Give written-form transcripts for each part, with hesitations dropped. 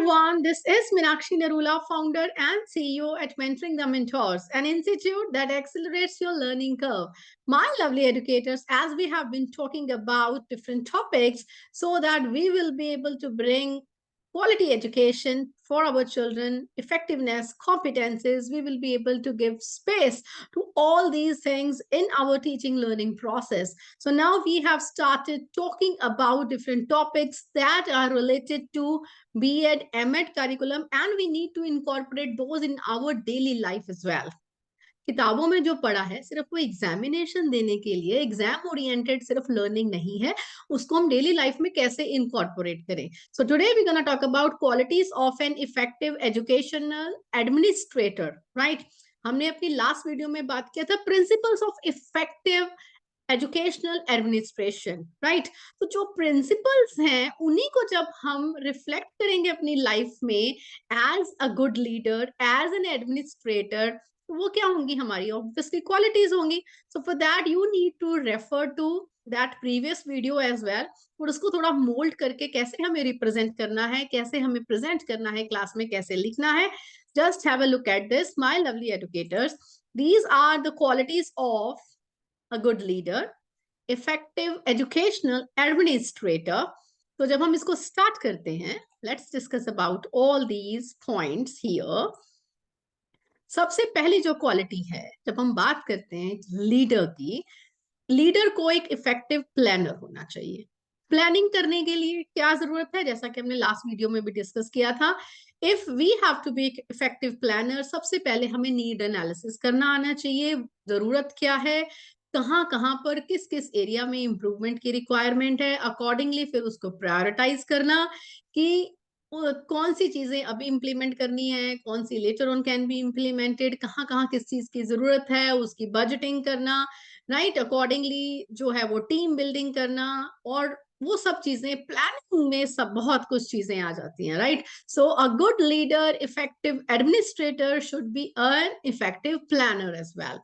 everyone, this is Meenakshi Narula, founder and CEO at Mentoring the Mentors, an institute that accelerates your learning curve. My lovely educators, as we have been talking about different topics so that we will be able to bring quality education for our children, effectiveness, competencies, we will be able to give space to all these things in our teaching learning process. So now we have started talking about different topics that are related to B.Ed, M.Ed curriculum, and we need to incorporate those in our daily life as well. किताबों में जो पढ़ा है सिर्फ वो examination देने के लिए, एग्जाम ओरिएंटेड सिर्फ लर्निंग नहीं है, उसको हम डेली लाइफ में कैसे इनकॉर्पोरेट करें. So today we gonna talk about qualities of an effective educational administrator. Right, हमने अपनी लास्ट वीडियो में बात किया था principles of effective educational administration. Right, तो जो प्रिंसिपल्स हैं उन्हीं को जब हम रिफ्लेक्ट करेंगे अपनी लाइफ में as a good leader, as an administrator, वो क्या होंगी, हमारी ऑब्वियसली क्वालिटीज होंगी. So for that you need to refer to that previous video as well, और उसको थोड़ा मोल्ड करके कैसे हमें रिप्रेजेंट करना है, कैसे हमें प्रेजेंट करना है क्लास में, कैसे लिखना है. Just have a look at this my lovely educators. These are the qualities of a good leader, effective educational administrator. तो जब हम इसको स्टार्ट करते हैं, let's discuss about all these points here. सबसे पहली जो क्वालिटी है, जब हम बात करते हैं लीडर की, लीडर को एक इफेक्टिव प्लानर होना चाहिए. प्लानिंग करने के लिए क्या जरूरत है, जैसा कि हमने लास्ट वीडियो में भी डिस्कस किया था. If we have to be effective planner, सबसे पहले हमें नीड एनालिसिस करना आना चाहिए. जरूरत क्या है, कहाँ पर किस किस एरिया में इंप्रूवमेंट की रिक्वायरमेंट है, अकॉर्डिंगली फिर उसको प्रायोरिटाइज करना कि कौन सी चीजें अभी इंप्लीमेंट करनी है, कौन सी letter on can be implemented, कहाँ किस चीज की जरूरत है, उसकी बजटिंग करना. राइट, अकॉर्डिंगली जो है वो टीम बिल्डिंग करना, और वो सब चीजें प्लानिंग में सब बहुत कुछ चीजें आ जाती हैं. Right, so a good leader, effective administrator should be an effective planner as well.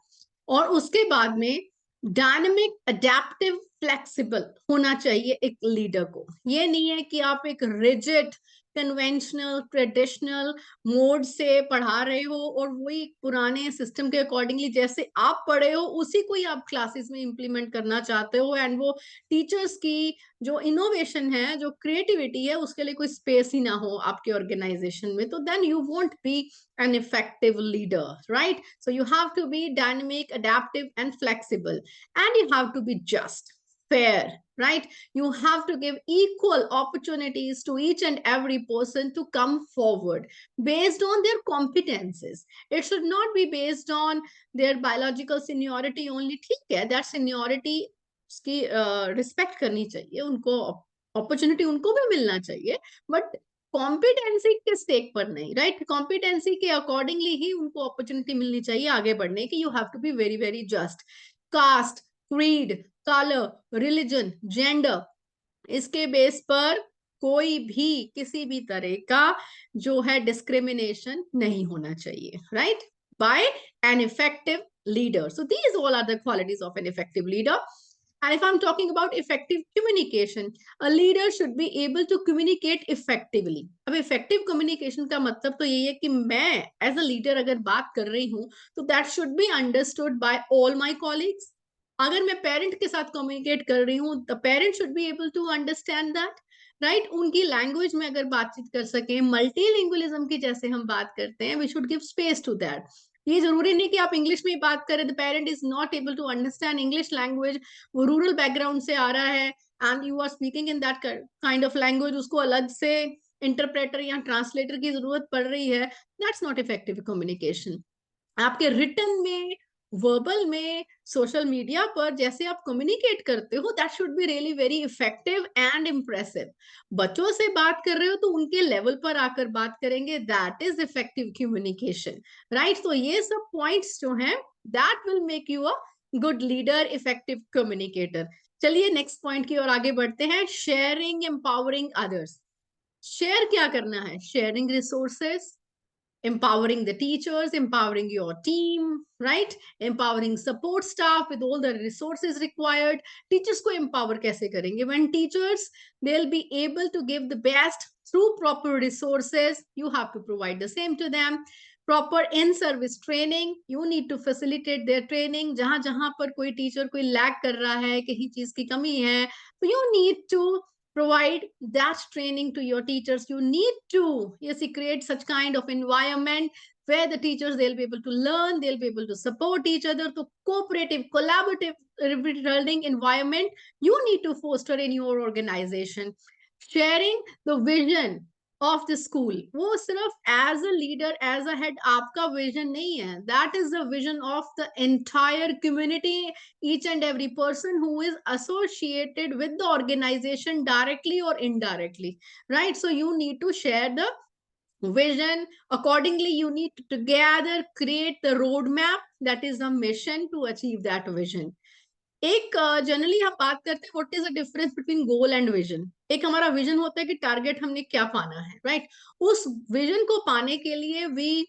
और उसके बाद में डायनेमिक, अडेप्टिव, फ्लेक्सिबल होना चाहिए एक लीडर को. ये नहीं है कि आप एक रिजिड, कन्वेंशनल, ट्रेडिशनल मोड से पढ़ा रहे हो और वही पुराने सिस्टम के अकॉर्डिंगली जैसे आप पढ़े हो उसी को ही आप क्लासेस में इंप्लीमेंट करना चाहते हो, एंड वो टीचर्स की जो इनोवेशन है, जो क्रिएटिविटी है, उसके लिए कोई स्पेस ही ना हो आपके ऑर्गेनाइजेशन में, तो then you won't be an effective leader. Right, so you have to be dynamic, adaptive and flexible, and you have to be just, fair. Right, you have to give equal opportunities to each and every person to come forward based on their competences. It should not be based on their biological seniority only. ठीक है, that seniority की respect करनी चाहिए, उनको opportunity उनको भी मिलना चाहिए, बट कॉम्पिटेंसी के स्टेक पर नहीं. राइट, कॉम्पिटेंसी के अकॉर्डिंगली ही उनको अपॉर्चुनिटी मिलनी चाहिए आगे बढ़ने की. You have to be very very just. Caste, creed, colour, religion, gender, इसके बेस पर कोई भी किसी भी तरह का जो है डिस्क्रिमिनेशन नहीं होना चाहिए. Right, by an effective leader. So these all are the qualities of an effective leader. And if I'm talking about effective communication, a leader should be able to communicate effectively. अब effective communication का मतलब तो यही है कि मैं as a leader अगर बात कर रही हूँ तो that should be understood by all my colleagues. अगर मैं parent के साथ communicate कर रही हूँ, the parent should be able to understand that. Right, उनकी लैंग्वेज में अगर बातचीत कर सकें, मल्टीलिंगुअलिज्म की जैसे हम बात करते हैं, we should give space to that. ये जरूरी नहीं कि आप इंग्लिश में ही बात करें. The parent is not able to understand English language, वो रूरल बैकग्राउंड से आ रहा है and you are speaking in that kind of language, उसको अलग से इंटरप्रेटर या ट्रांसलेटर की जरूरत पड़ रही है. That's not effective communication. आपके रिटन में, वर्बल में, सोशल मीडिया पर जैसे आप कम्युनिकेट करते हो, that should be really very effective and impressive. बच्चों से बात कर रहे हो तो उनके लेवल पर आकर बात करेंगे, that is effective communication. Right, तो ये सब पॉइंट्स जो हैं that will make you a good leader, effective communicator. चलिए नेक्स्ट पॉइंट की ओर आगे बढ़ते हैं. Sharing, empowering others. शेयर क्या करना है? Sharing resources, empowering the teachers, empowering your team, right? Empowering support staff with all the resources required. Teachers को empower कैसे करेंगे? When teachers, they'll be able to give the best through proper resources. You have to provide the same to them. Proper in service training, you need to facilitate their training. जहां जहां पर कोई teacher कोई lag कर रहा है, कहीं चीज की कमी है, तो you need to provide that training to your teachers. You need to, yes, create such kind of environment where the teachers, they'll be able to learn, they'll be able to support each other. To cooperative, collaborative learning environment you need to foster in your organization. Sharing the vision of the school, वो सिर्फ as a leader, as a head आपका vision नहीं है. That is the vision of the entire community, each and every person who is associated with the organization directly or indirectly, right? So you need to share the vision. Accordingly, you need to together create the roadmap, that is the mission to achieve that vision. एक generally हम बात करते हैं what is the difference between goal and vision. एक हमारा vision होता है कि टारगेट हमने क्या पाना है, राइट? उस विजन को पाने के लिए we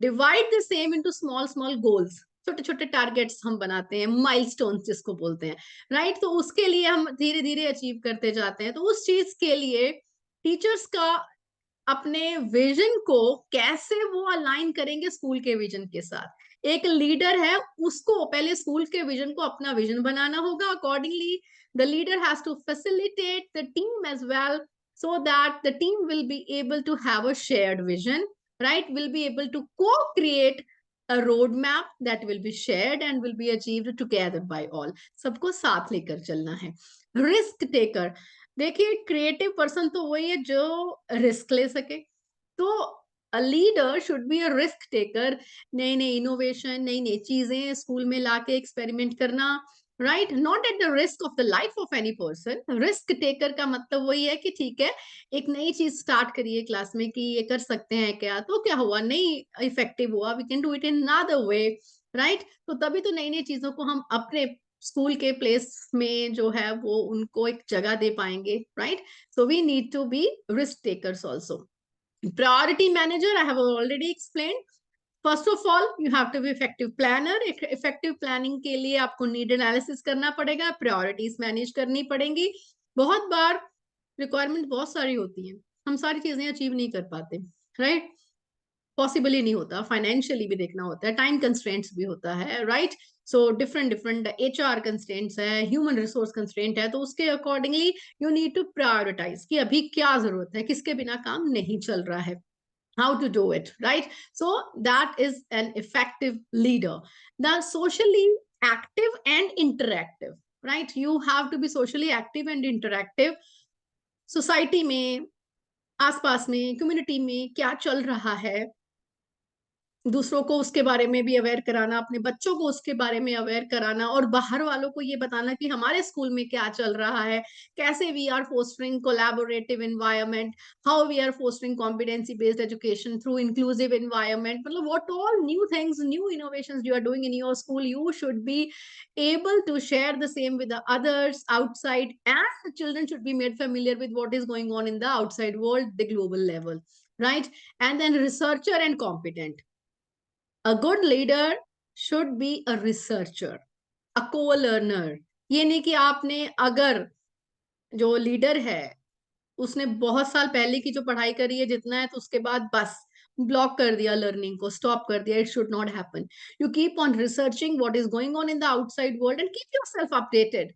divide the same into small small goals. छोटे छोटे टारगेट्स हम बनाते हैं, माइलस्टोन्स जिसको बोलते हैं, राइट? तो उसके लिए हम धीरे धीरे अचीव करते जाते हैं. तो उस चीज के लिए टीचर्स का अपने विजन को कैसे वो अलाइन करेंगे स्कूल के विजन के साथ. एक लीडर है, उसको पहले स्कूल के विजन को अपना विजन बनाना होगा. Accordingly the leader has to facilitate the team as well, so that the team will be able to have a shared vision, right? Will be able to co-create a roadmap that will be shared and will be achieved together by all. सबको साथ लेकर चलना है. Risk taker, देखिए creative person तो वही है जो रिस्क ले सके. तो a leader should be a risk taker. नई नई इनोवेशन, नई नई चीजें स्कूल में लाके एक्सपेरिमेंट करना, right? Not at the risk of the life of any person. Risk taker का मतलब वही है कि ठीक है, एक नई चीज स्टार्ट करिए क्लास में कि ये कर सकते हैं क्या, तो क्या हुआ, नहीं इफेक्टिव हुआ, we can do it in another way, right? तो तभी तो नई नई चीजों को हम अपने स्कूल के प्लेस में जो है वो उनको एक जगह दे पाएंगे, right? So we need to be risk takers also. Priority manager, I have already explained. First of all, you have to be effective planner. Effective planning के लिए आपको need analysis करना पड़ेगा, priorities manage करनी पड़ेंगी. बहुत बार requirement बहुत सारी होती हैं, हम सारी चीजें अचीव नहीं कर पाते, right? पॉसिबल ही नहीं होता. फाइनेंशियली भी देखना होता है, टाइम कंस्ट्रेंट्स भी होता है, right? So different different HR constraints है, ह्यूमन रिसोर्स कंस्ट्रेंट है. तो उसके accordingly you need to prioritise कि अभी क्या जरूरत है, किसके बिना काम नहीं चल रहा है, how to do it, right? So that is an effective leader. The socially active and interactive, right? You have to be socially active and interactive. Society में, आसपास में, कम्युनिटी में क्या चल रहा है, दूसरों को उसके बारे में भी अवेयर कराना, अपने बच्चों को उसके बारे में अवेयर कराना, और बाहर वालों को ये बताना कि हमारे स्कूल में क्या चल रहा है, कैसे we are fostering collaborative environment, how we are fostering competency based education through inclusive environment. मतलब what all new things, new innovations you are doing in your school, you should be able to share the same with the others outside, and the children should be made familiar with what is going on in the outside world, the global level, right? And then researcher and competent. A good leader should be a researcher, a co-learner. ये नहीं कि आपने, अगर जो leader है उसने बहुत साल पहले की जो पढ़ाई करी है जितना है, तो उसके बाद बस ब्लॉक कर दिया, लर्निंग को स्टॉप कर दिया. It should not happen. You keep on researching what is going on in the outside world and keep yourself updated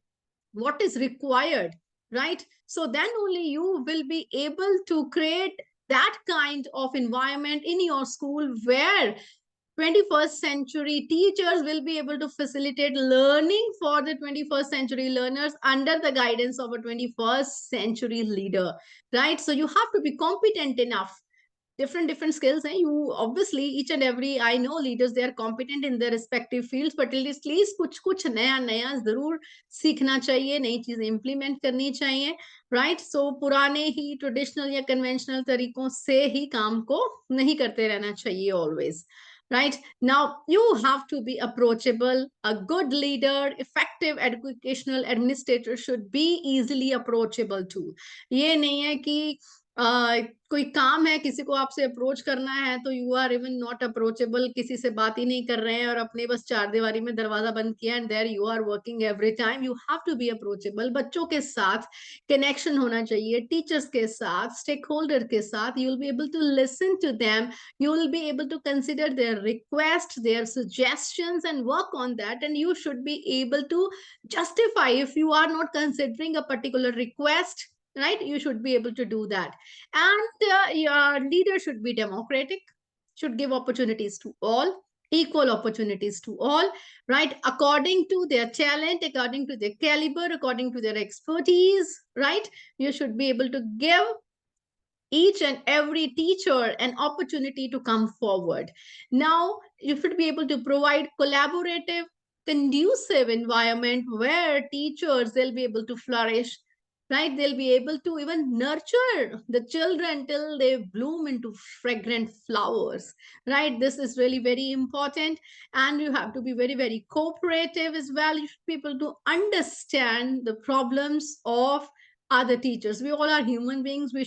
what is required, right? So then only you will be able to create that kind of environment in your school where 21st century teachers will be able to facilitate learning for the 21st century learners under the guidance of a 21st century leader, right? So you have to be competent enough. Different skills, and you obviously each and every, I know leaders, they are competent in their respective fields, but at least कुछ नया नया जरूर सीखना चाहिए, नई चीजें implement करनी चाहिए, राइट? सो पुराने ही ट्रेडिशनल या कन्वेंशनल तरीकों से ही काम को नहीं करते रहना चाहिए always, right? Now you have to be approachable. A good leader, effective educational administrator should be easily approachable too. ये नहीं है कि कोई काम है, किसी को आपसे अप्रोच करना है, तो you are even not approachable, किसी से बात ही नहीं कर रहे हैं और अपने बस चारदीवारी में दरवाजा बंद किया and there you are working every time. You have to be approachable. बच्चों के साथ कनेक्शन होना चाहिए, टीचर्स के साथ, स्टेक होल्डर के साथ। You will be able to listen to them, you will be able to consider their request, their suggestions, and work on that. And you should be able to justify if you are not considering a particular request, right? You should be able to do that. And your leader should be democratic, should give opportunities to all, equal opportunities to all, right? According to their talent, according to their caliber, according to their expertise, right? You should be able to give each and every teacher an opportunity to come forward. Now, you should be able to provide collaborative, conducive environment where teachers they'll be able to flourish, right? They'll be able to even nurture the children till they bloom into fragrant flowers, right? This is really very important. And you have to be very, very cooperative as well. You should be able to understand the problems of other teachers. We all are human beings. We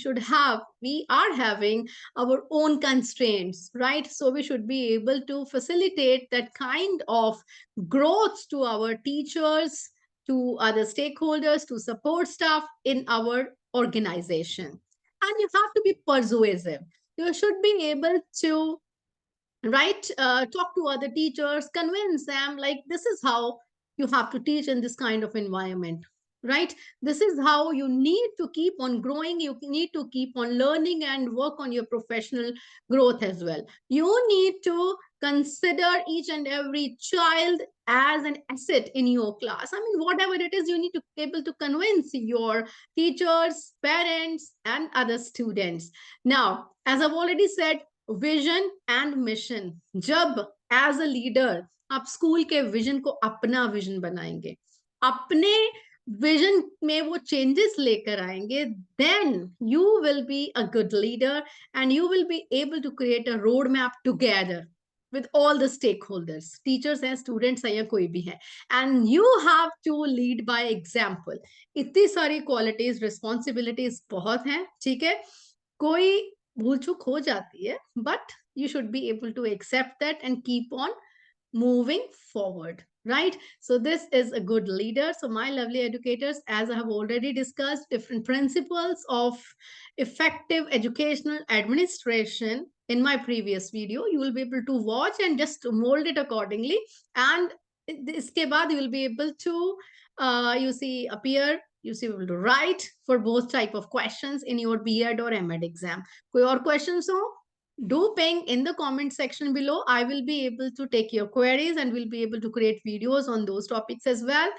are having our own constraints, right? So we should be able to facilitate that kind of growth to our teachers, to other stakeholders, to support staff in our organization. And you have to be persuasive. You should be able to, right, talk to other teachers, convince them like this is how you have to teach in this kind of environment, right? This is how you need to keep on growing, you need to keep on learning and work on your professional growth as well. You need to consider each and every child as an asset in your class. I mean, whatever it is, you need to be able to convince your teachers, parents, and other students. Now, as I've already said, vision and mission. जब as a leader आप school के vision को अपना vision बनाएंगे, अपने vision में वो changes लेकर आएंगे, then you will be a good leader and you will be able to create a road map together with all the stakeholders, teachers and students है या कोई भी है, and you have to lead by example. इतनी सारी qualities, responsibilities बहुत हैं, ठीक है? कोई भूल चूक हो जाती है, but you should be able to accept that and keep on moving forward, right? So this is a good leader. So my lovely educators, as I have already discussed different principles of effective educational administration in my previous video, you will be able to watch and just mold it accordingly. And iske baad you will be able to you see appear, you see able to write for both type of questions in your B.Ed or M.Ed exam. Koi aur questions ho, do ping in the comment section below. I will be able to take your queries and will be able to create videos on those topics as well.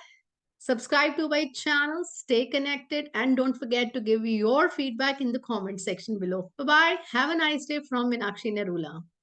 Subscribe to my channel, stay connected, and don't forget to give your feedback in the comment section below. Bye bye. Have a nice day from Meenakshi Nerula.